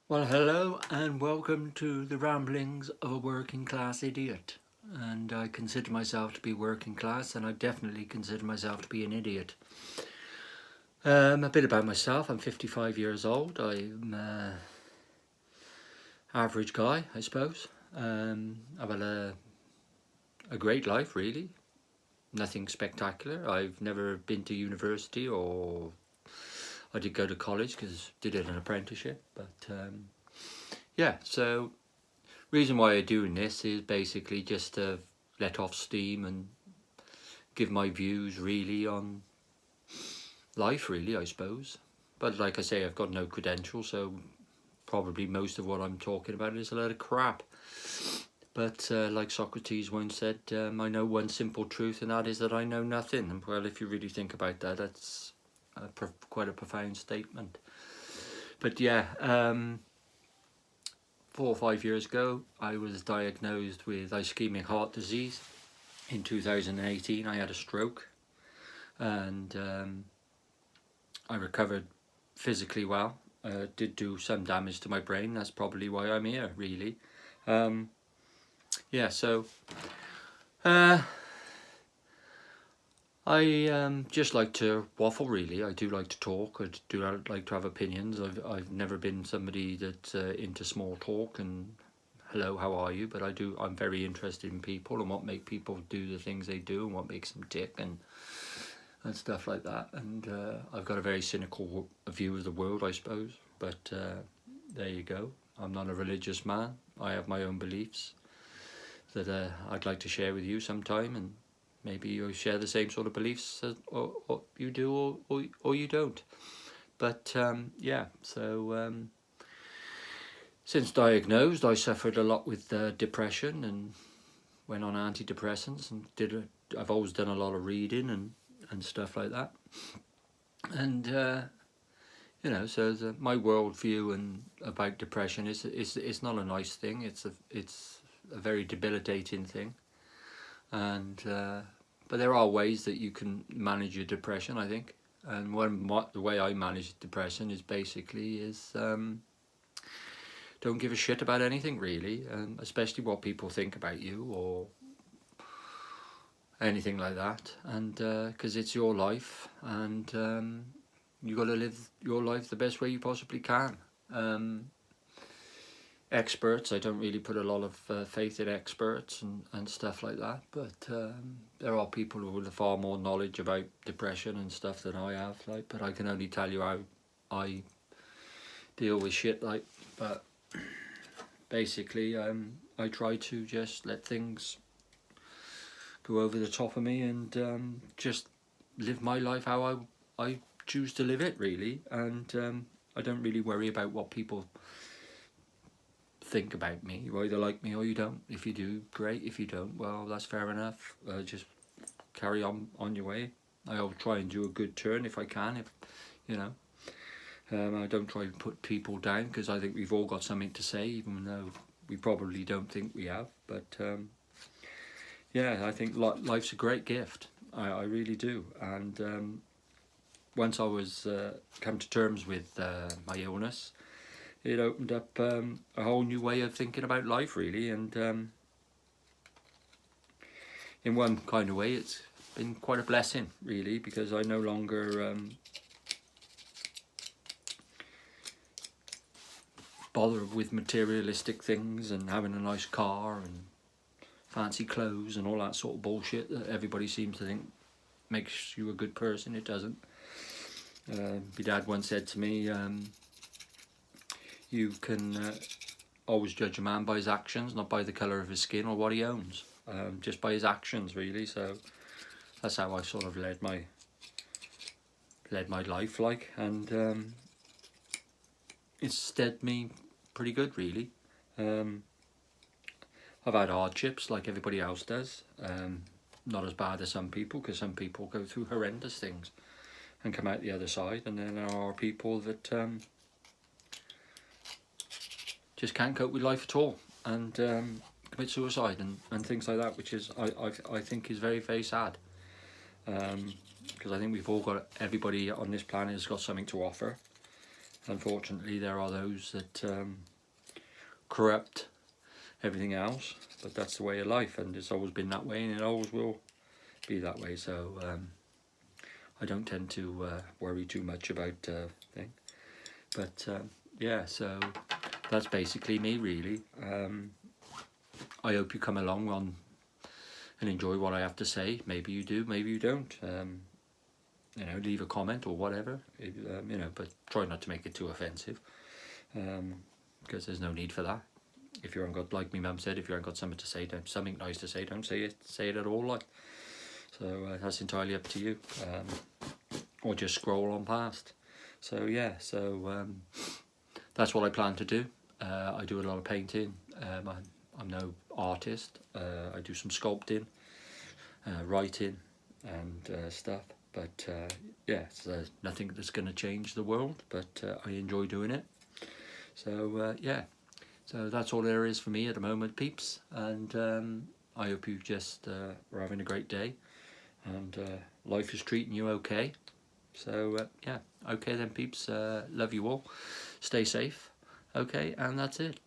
Well, hello and welcome to the ramblings of a working class idiot. And I consider myself to be working class, and I definitely consider myself to be an idiot. A bit about myself: I'm 55 years old. I'm an average guy, I suppose. I've had a great life, really. Nothing spectacular. I've never been to university, or I did go to college because I did an apprenticeship. But yeah, so reason why I'm doing this is basically just to let off steam and give my views really on life, really, I suppose. But like I say, I've got no credentials, so probably most of what I'm talking about is a load of crap. But like Socrates once said, I know one simple truth, and that is that I know nothing. And well, if you really think about that, that's quite a profound statement. But yeah, 4 or 5 years ago, I was diagnosed with ischemic heart disease. In 2018, I had a stroke, and I recovered physically well. Did do some damage to my brain. That's probably why I'm here, really. Um, yeah, so uh, I just like to waffle, really. I do like to talk. I do like to have opinions. I've never been somebody that's into small talk and hello, how are you? But I'm very interested in people and what make people do the things they do and what makes them tick and stuff like that. And I've got a very cynical view of the world, I suppose. But there you go. I'm not a religious man. I have my own beliefs that I'd like to share with you sometime, and maybe you share the same sort of beliefs, or you do, or you don't. But yeah, so since diagnosed, I suffered a lot with depression and went on antidepressants and I've always done a lot of reading and stuff like that. And so my worldview and about depression is it's not a nice thing. It's a very debilitating thing, and but there are ways that you can manage your depression, I think. And the way I manage depression is basically don't give a shit about anything really, and especially what people think about you or anything like that. And because it's your life, and you got to live your life the best way you possibly can. Um, Experts, I don't really put a lot of faith in experts and stuff like that, but there are people who have far more knowledge about depression and stuff than I have, like, but I can only tell you how I deal with shit, like. But basically I try to just let things go over the top of me and just live my life how I choose to live it, really. And I don't really worry about what people think about me. You either like me or you don't. If you do, great. If you don't, well, that's fair enough. Just carry on your way. I'll try and do a good turn if I can. If you know, I don't try to put people down because I think we've all got something to say, even though we probably don't think we have. But yeah, I think life's a great gift. I really do. And once I was come to terms with my illness, it opened up a whole new way of thinking about life, really. And in one kind of way, it's been quite a blessing, really, because I no longer bother with materialistic things and having a nice car and fancy clothes and all that sort of bullshit that everybody seems to think makes you a good person. It doesn't. My dad once said to me, you can always judge a man by his actions, not by the colour of his skin or what he owns, just by his actions, really. So that's how I sort of led my life, like, and it's steadied me pretty good, really. I've had hardships like everybody else does, not as bad as some people, because some people go through horrendous things and come out the other side, and then there are people that just can't cope with life at all and commit suicide and things like that, which is I think is very, very sad, because I think everybody on this planet has got something to offer, unfortunately there are those that corrupt everything else, but that's the way of life, and it's always been that way, and it always will be that way. So I don't tend to worry too much about things. But yeah, so that's basically me, really. I hope you come along on and enjoy what I have to say. Maybe you do, maybe you don't. You know, leave a comment or whatever. You know, but try not to make it too offensive, because there's no need for that. If you haven't got, like my mum said, if you haven't got something to say, don't, something nice to say, don't say it at all. Like, so that's entirely up to you. Or just scroll on past. So yeah, so that's what I plan to do. I do a lot of painting. I'm no artist. I do some sculpting, writing, and stuff. But yeah, so nothing that's going to change the world. But I enjoy doing it. So yeah, so that's all there is for me at the moment, peeps. And I hope you just are having a great day, and life is treating you okay. So yeah, okay then, peeps. Love you all. Stay safe. Okay, and that's it.